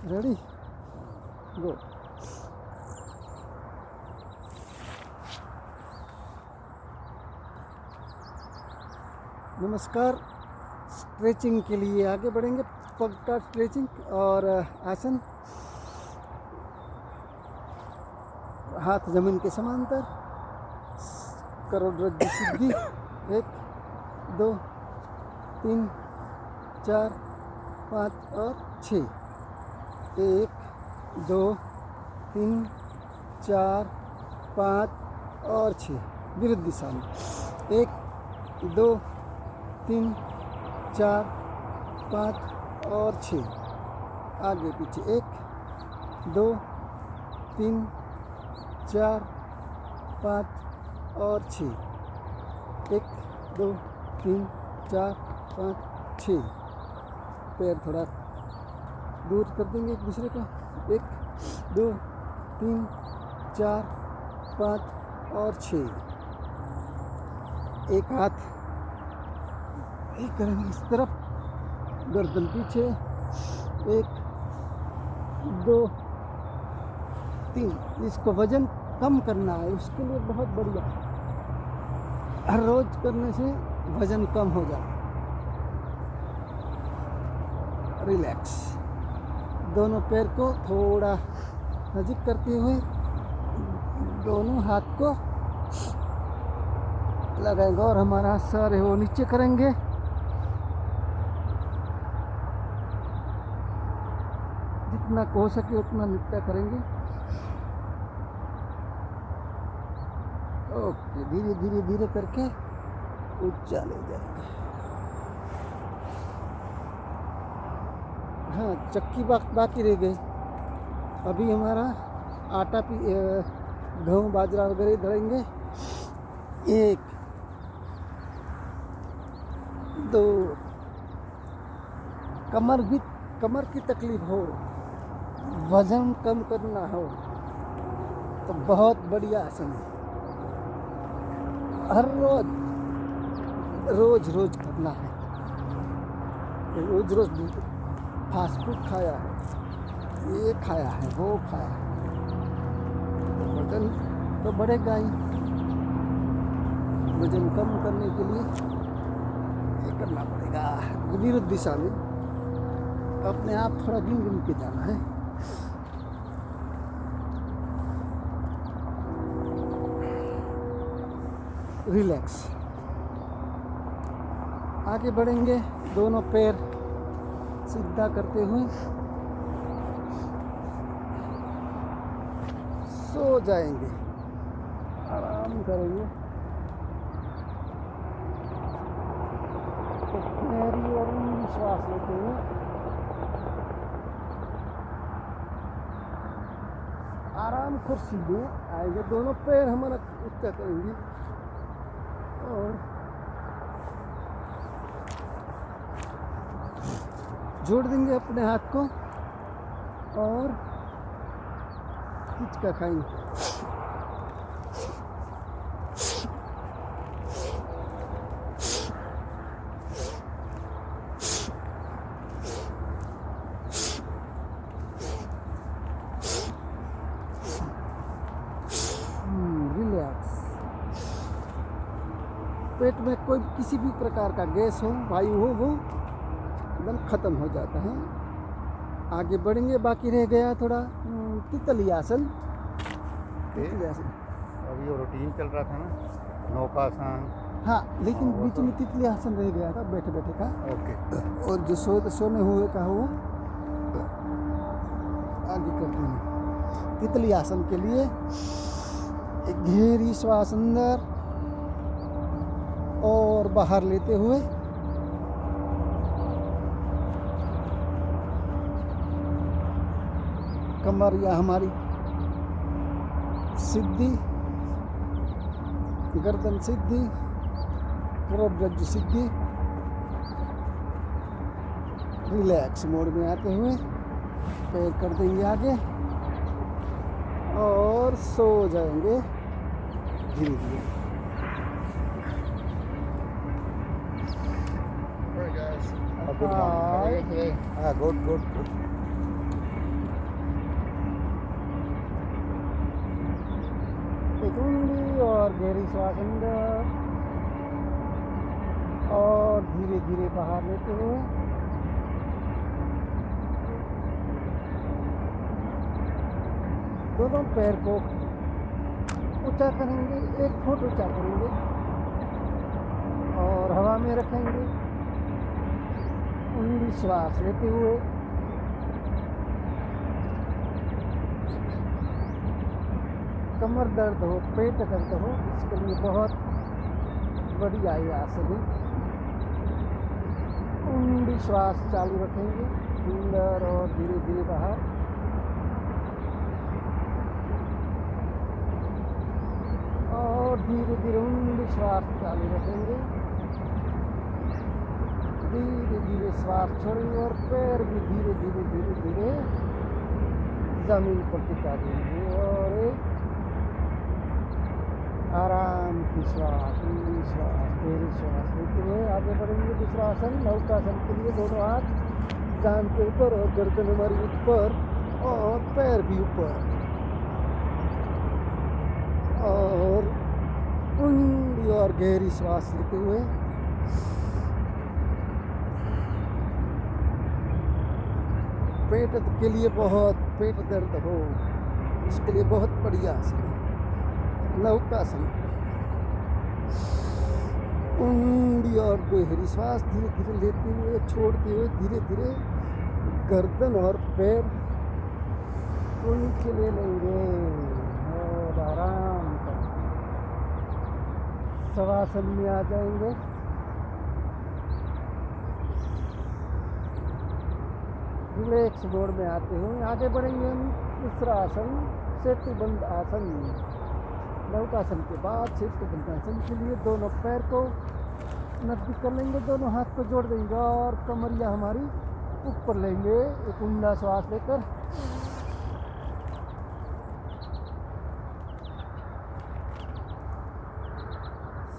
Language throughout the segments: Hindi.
रेडी गो। नमस्कार। स्ट्रेचिंग के लिए आगे बढ़ेंगे। पग का स्ट्रेचिंग और आसन। हाथ जमीन के समांतर, करोड़रज्जु सिद्धि। 1 2 3 4 5 और 6। 1 2 3 4 5 और 6 विरुद्ध दिशा में। 1 2 3 4 5 और 6 आगे पीछे। 1 2 3 4 5 और 6। 1 2 3 4 5 6। पैर थोड़ा दूर कर देंगे एक दूसरे का। 1 2 3 4 5 और 6। एक हाथ एक करेंगे इस तरफ, गर्दन पीछे। 1 2 3। इसको वजन कम करना है, उसके लिए बहुत बढ़िया। हर रोज करने से वजन कम हो जाए। रिलैक्स। दोनों पैर को थोड़ा नजीक करते हुए दोनों हाथ को लगाएंगे और हमारा सर है वो नीचे करेंगे। जितना हो सके उतना नीचे करेंगे। ओके, धीरे धीरे धीरे करके ऊंचा ले जाएंगे। हाँ, चक्की बाकी रह गई। अभी हमारा आटा गेहूँ बाजरा वगैरह धरेंगे। 1 2। कमर की तकलीफ हो, वजन कम करना हो तो बहुत बढ़िया आसन है। हर रोज करना है। रोज फास्ट फूड खाया है, ये खाया है, वो खाया है, तो वजन तो बढ़ेगा ही। वजन कम करने के लिए ये करना पड़ेगा। विरुद्ध दिशा में अपने आप थोड़ा गिन के जाना है। रिलैक्स। आगे बढ़ेंगे, दोनों पैर सीधा करते हुए सो जाएंगे। आराम करेंगे। तो गहरी और ऊंडी श्वास लेते हुए आराम कुर्सी में आएंगे। दोनों पैर हमारा ऊंचा करेंगे और जोड़ देंगे अपने हाथ को और खींच कर खाएंगे। रिलैक्स। पेट में कोई किसी भी प्रकार का गैस हो, वायु हो, वो एकदम खत्म हो जाता है। आगे बढ़ेंगे। बाकी रह गया थोड़ा तितली आसन। अभी वो रूटीन चल रहा था ना, नौकासन। हाँ, लेकिन बीच में तितली आसन रह गया था बैठे बैठे का। ओके। और जो सोने हुए का हो आगे करते हैं। तितली आसन के लिए एक गहरी श्वास अंदर और बाहर लेते हुए कमर या हमारी सिद्धि, गर्दन सिद्धि, करोड़रज्जु सिद्धि। रिलैक्स मोड में आते हुए पैर कर देंगे आगे और सो जाएंगे धीरे धीरे। Good morning. Good. ऊंडी और गहरी श्वास अंदर और धीरे धीरे बाहर लेते हुए दोनों पैर को ऊंचा करेंगे, 1 फुट ऊंचा करेंगे और हवा में रखेंगे। ऊंडी श्वास लेते हुए कमर दर्द हो, पेट दर्द हो, इसके लिए बहुत बढ़िया ये आसन है। ऊंडी श्वास चालू रखेंगे अंदर और धीरे धीरे बाहर। और धीरे धीरे ऊंडी श्वास चालू रखेंगे, धीरे धीरे श्वास छोड़ेंगे और पैर भी धीरे धीरे धीरे धीरे जमीन पर टिका देंगे। और एक आराम की श्वास, ऊंडी श्वास, गहरी श्वास लेते हुए आगे बढ़ेंगे। दूसरा आसन नौकासन के लिए दोनों हाथ जान के ऊपर और गर्दन हमारी ऊपर और पैर भी ऊपर और ऊंडी और गहरी श्वास लेते हुए पेट के लिए बहुत पेट दर्द हो इसके लिए बहुत बढ़िया आसन है नौकासन। ऊंडी और गहरी श्वास धीरे धीरे लेते हुए छोड़ते हुए धीरे धीरे गर्दन और पैर नीचे ले लेंगे और आराम कर शवासन में आ जाएंगे। रिलैक्स मोड में आते हुए आगे बढ़ेंगे हम। दूसरा आसन सेतुबंध आसन। नौकासन के बाद सेतुबंध आसन के लिए दोनों पैर को नजदीक कर लेंगे, दोनों हाथ को जोड़ देंगे और कमरिया हमारी ऊपर लेंगे। एक ऊंडा श्वास लेकर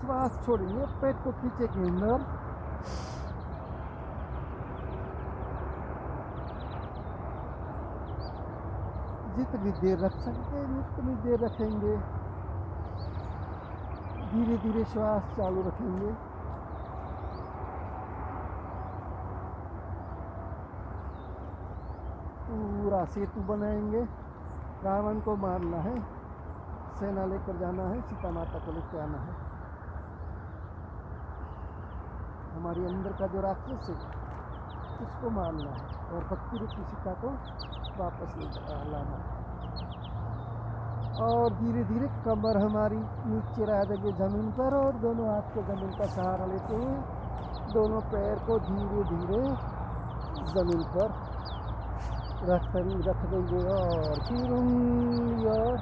श्वास छोड़ेंगे, पेट को खींचे के अंदर जितनी देर रख सकते हैं उतनी देर रखेंगे। धीरे धीरे श्वास चालू रखेंगे। पूरा सेतु बनाएंगे। रावण को मारना है, सेना लेकर जाना है, सीता माता को लेकर आना है। हमारी अंदर का जो राक्षस है उसको मारना है और भक्ति रूपी सीता को वापस लाना है। और धीरे धीरे कमर हमारी नीचे रह देंगे जमीन पर और दोनों हाथ को जमीन का सहारा लेते हुए दोनों पैर को धीरे धीरे जमीन पर रख देंगे। और फिर ऊंडी और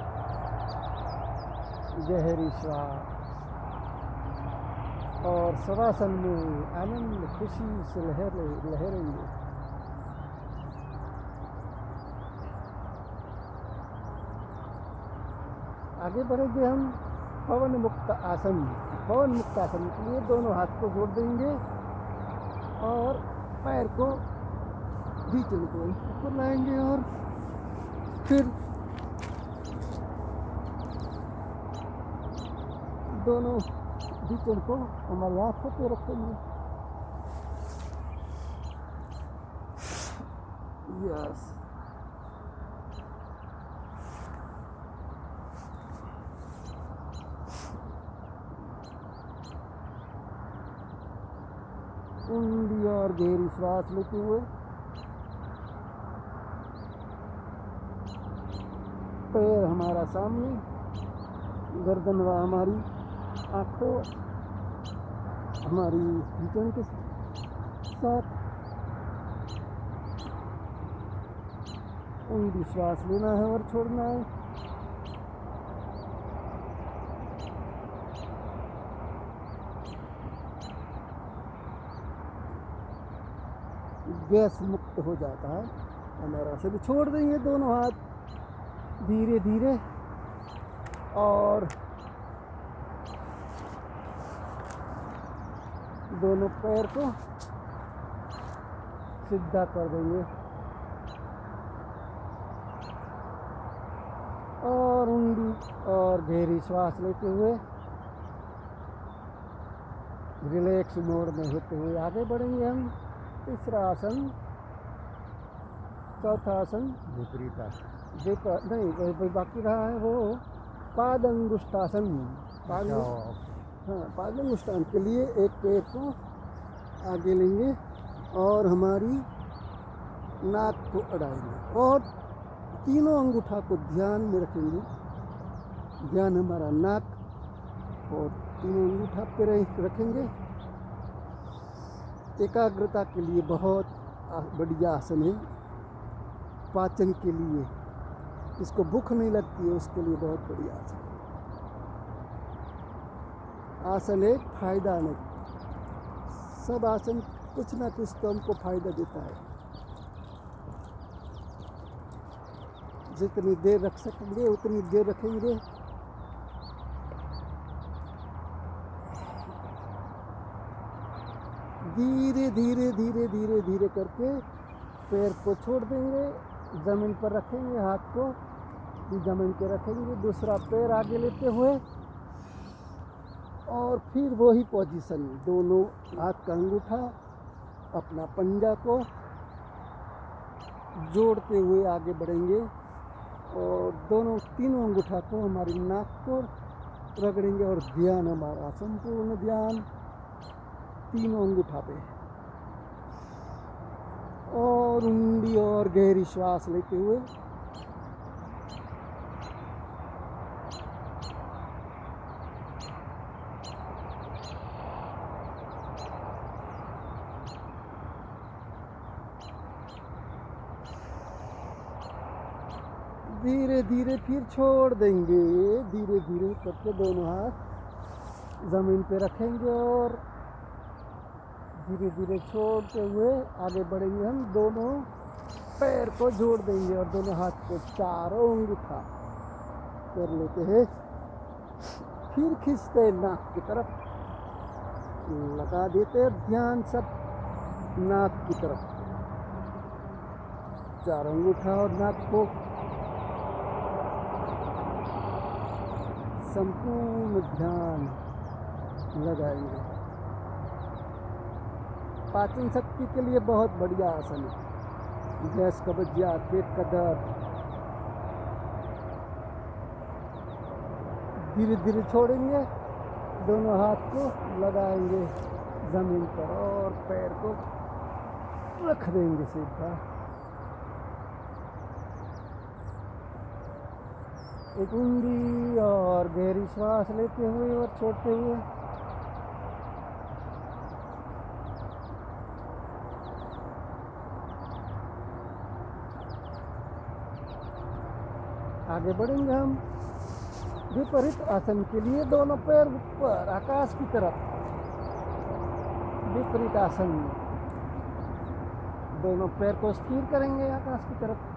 गहरी श्वास और शवासन में आनंद खुशी से लहरेंगे। आगे बढ़ेंगे हम पवन मुक्त आसन। पवन मुक्त आसन के लिए दोनों हाथ को जोड़ देंगे और पैर को बीच में ऊपर लाएंगे और फिर दोनों बीचों को हमारे आंखों पे रखेंगे। यस, ऊंडी और गहरी श्वास लेते हुए पैर हमारा सामने, गर्दन व हमारी आँखों हमारी घुटन के साथ ऊंडी श्वास लेना है और छोड़ना है। गैस मुक्त हो जाता है हमारा। से भी छोड़ देंगे दोनों हाथ धीरे धीरे और दोनों पैर को सीधा कर देंगे और ऊंडी और गहरी श्वास लेते हुए रिलैक्स मोड में होते हुए आगे बढ़ेंगे हम। तीसरा आसन, चौथा आसन विपरीत आसन। नहीं वही बाकी रहा है वो पादंगुष्ठासन। अच्छा, हाँ, पादंगुष्ठान के लिए एक पैर को आगे लेंगे और हमारी नाक को अड़ाएंगे और तीनों अंगूठा को ध्यान में रखेंगे। ध्यान हमारा नाक और तीनों अंगूठा पे रखेंगे। एकाग्रता के लिए बहुत बढ़िया आसन है। पाचन के लिए, इसको भूख नहीं लगती है उसके लिए बहुत बढ़िया आसन है। आसन एक फायदा नहीं, सब आसन कुछ ना कुछ तो हमको फायदा देता है। जितनी देर रख सकेंगे उतनी देर रखेंगे। धीरे धीरे धीरे धीरे धीरे करके पैर को छोड़ देंगे, ज़मीन पर रखेंगे, हाथ को भी ज़मीन पे रखेंगे, दूसरा पैर आगे लेते हुए और फिर वही पोजीशन, दोनों हाथ का अंगूठा अपना पंजा को जोड़ते हुए आगे बढ़ेंगे और तीनों अंगूठा को हमारी नाक को रगड़ेंगे और ध्यान हमारा संपूर्ण ध्यान तीनों अंगूठा पे और ऊंडी और गहरी श्वास लेते हुए धीरे धीरे फिर छोड़ देंगे। धीरे धीरे करके दोनों हाथ ज़मीन पे रखेंगे और धीरे धीरे छोड़ते हुए आगे बढ़ेंगे। हम दोनों पैर को जोड़ देंगे और दोनों हाथ को चारों अंगूठा कर लेते हैं। फिर खींचते नाक की तरफ, लगा देते ध्यान सब नाक की तरफ। चारों अंगूठा और नाक को संपूर्ण ध्यान लगाएंगे। पाचन शक्ति के लिए बहुत बढ़िया आसन है। गैस, कब्जियत, पेट का दर्द, धीरे धीरे छोड़ेंगे, दोनों हाथ को लगाएंगे ज़मीन पर और पैर को रख देंगे सीधा। एक ऊंडी और गहरी श्वास लेते हुए और छोड़ते हुए आगे बढ़ेंगे हम। विपरीत आसन के लिए दोनों पैर ऊपर आकाश की तरफ, विपरीत आसन, दोनों पैर को स्थिर करेंगे आकाश की तरफ।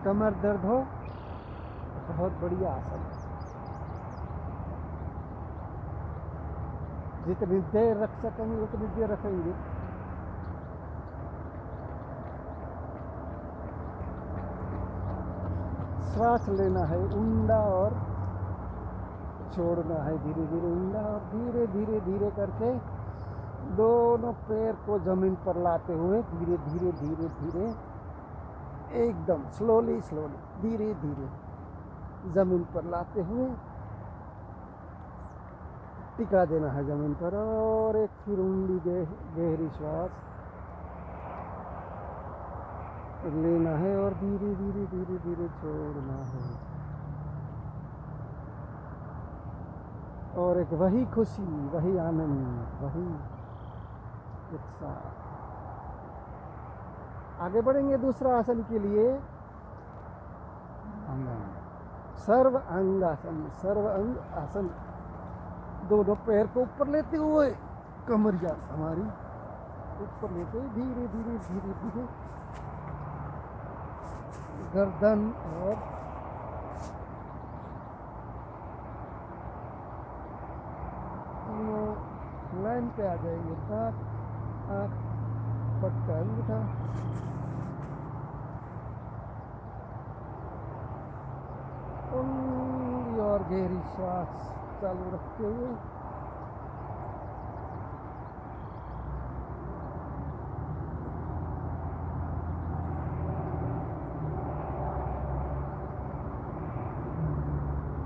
कमर दर्द हो, बहुत बढ़िया आसन है। जितनी देर रख सकेंगे उतनी देर रखेंगे। श्वास लेना है ऊंडा और छोड़ना है धीरे धीरे ऊंडा और धीरे धीरे धीरे करके दोनों पैर को जमीन पर लाते हुए धीरे धीरे धीरे धीरे एकदम स्लोली धीरे धीरे जमीन पर लाते हुए टिका देना है जमीन पर और एक फिर ऊंडी गहरी श्वास लेना है और धीरे धीरे धीरे धीरे छोड़ना है। और एक वही खुशी, वही आनंद, वही उत्साह। आगे बढ़ेंगे दूसरा आसन के लिए, सर्व अंगासन। सर्व अंग आसन, दोनों पैर को ऊपर लेते हुए कमरिया हमारी ऊपर लेते हुए धीरे धीरे धीरे धीरे गर्दन और लाइन पे आ जाएंगे। नाक, आँख, पट का अंगूठा, ऊंडी और गहरी श्वास चालू रखते हुए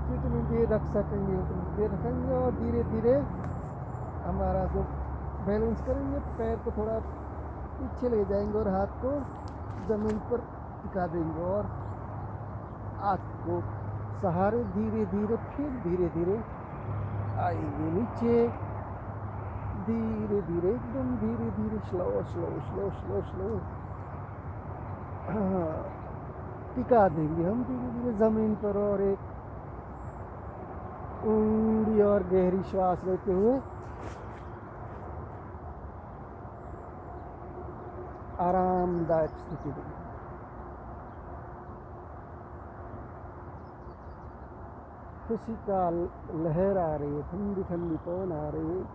जितनी देर रख सकेंगे उतनी देर रखेंगे और धीरे धीरे हमारा जो बैलेंस करेंगे, पैर को थोड़ा पीछे ले जाएंगे और हाथ को ज़मीन पर टिका देंगे और आँख को सहारे धीरे धीरे फिर धीरे धीरे आएंगे नीचे, धीरे धीरे एकदम धीरे धीरे slow slow slow slow slow टिका देंगे हम धीरे धीरे ज़मीन पर और एक ऊंडी और गहरी श्वास लेते हुए आरामदायक स्थिति में खुशी का लहर आ रही है, ठंडी ठंडी पवन आ रही है।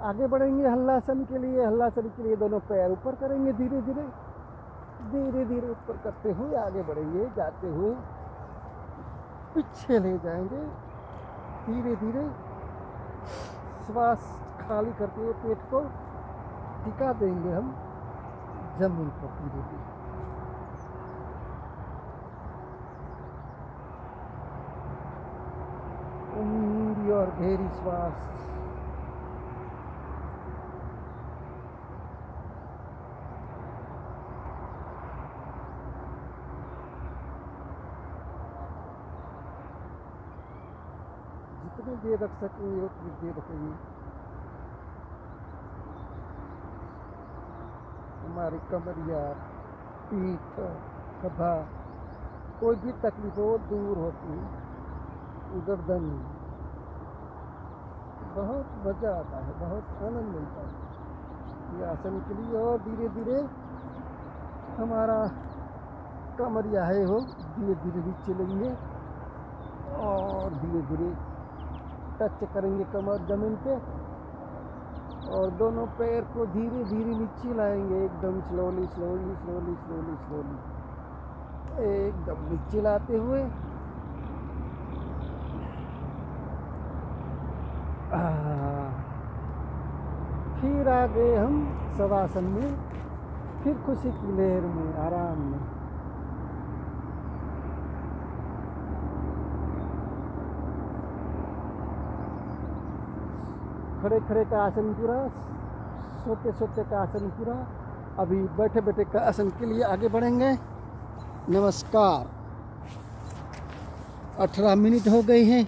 आगे बढ़ेंगे हल्लासन के लिए। हल्लासन के लिए दोनों पैर ऊपर करेंगे, धीरे धीरे धीरे धीरे ऊपर करते हुए आगे बढ़ेंगे, जाते हुए पीछे ले जाएंगे, धीरे धीरे श्वास खाली करते हुए पेट को टिका देंगे हम जमीन पर धीरे धीरे। ऊंडी और गहरी श्वास जितनी देर रख सकेंगे उतनी देर रखेंगे। हमारी कमरिया, पीठ, खभा कोई भी तकलीफ हो दूर होती है। गर्दन बहुत मज़ा आता है, बहुत आनंद मिलता है ये आसन के लिए। और धीरे धीरे हमारा कमरिया है वो धीरे धीरे नीचे लेंगे और धीरे धीरे टच करेंगे कमर जमीन पे और दोनों पैर को धीरे धीरे नीचे लाएंगे, एकदम slowly slowly slowly slowly slowly एकदम नीचे लाते हुए फिर आ गए हम शवासन में, फिर खुशी की लहर में, आराम में। खड़े खड़े का आसन पूरा, सोते सोते का आसन पूरा। अभी बैठे बैठे का आसन के लिए आगे बढ़ेंगे। नमस्कार। 18 मिनट हो गई हैं।